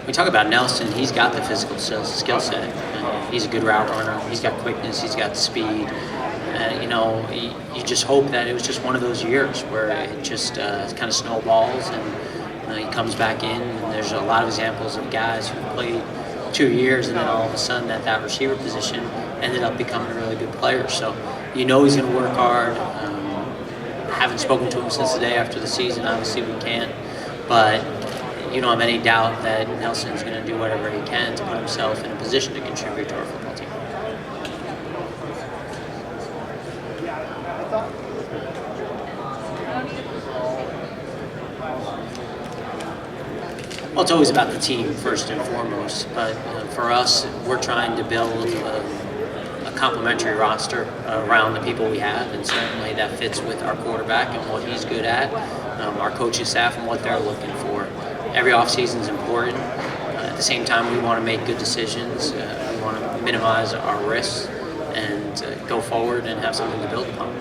We talk about Nelson. He's got the physical skill set. He's a good route runner. He's got quickness. He's got speed. You just hope that it was just one of those years where it just kind of snowballs and he comes back in. And there's a lot of examples of guys who played 2 years and then all of a sudden at that receiver position ended up becoming a really good player. So he's going to work hard. Haven't spoken to him since the day after the season. Obviously we can't, but you don't have any doubt that Nelson's going to do whatever he can to put himself in a position to contribute to our football team. Well, it's always about the team first and foremost, but for us, we're trying to build a complementary roster around the people we have, and certainly that fits with our quarterback and what he's good at, our coaching staff and what they're looking for. Every offseason is important. At the same time, we want to make good decisions. We want to minimize our risks and go forward and have something to build upon.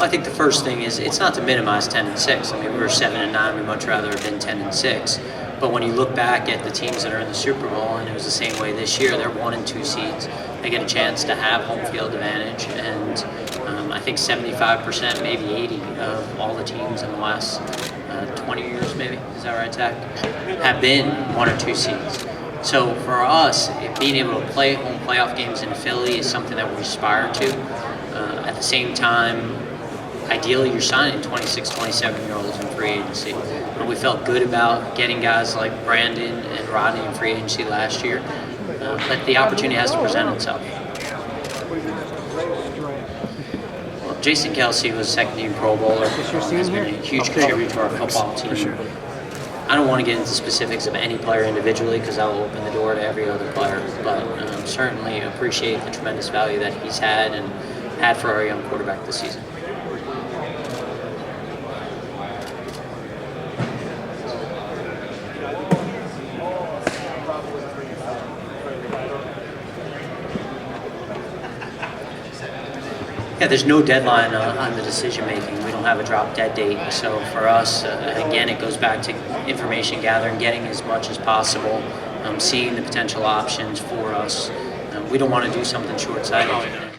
I think the first thing is it's not to minimize 10-6. I mean, we were 7-9. We'd much rather have been 10-6. But when you look back at the teams that are in the Super Bowl, and it was the same way this year, they're 1 and 2 seeds. They get a chance to have home field advantage, and I think 75%, maybe 80% of all the teams in the last 20 years, maybe is that right, Zach? Have been 1 or 2 seeds. So for us, being able to play home playoff games in Philly is something that we aspire to. At the same time, ideally, you're signing 26, 27-year-olds in free agency. And we felt good about getting guys like Brandon and Rodney in free agency last year, but the opportunity has to present itself. Well, Jason Kelsey was a second-team Pro Bowler. Has been a huge contributor to our football team. I don't want to get into specifics of any player individually because that will open the door to every other player, but certainly appreciate the tremendous value that he's had and had for our young quarterback this season. Yeah, there's no deadline on the decision making. We don't have a drop dead date. So for us, again, it goes back to information gathering, getting as much as possible, seeing the potential options for us. We don't want to do something short-sighted.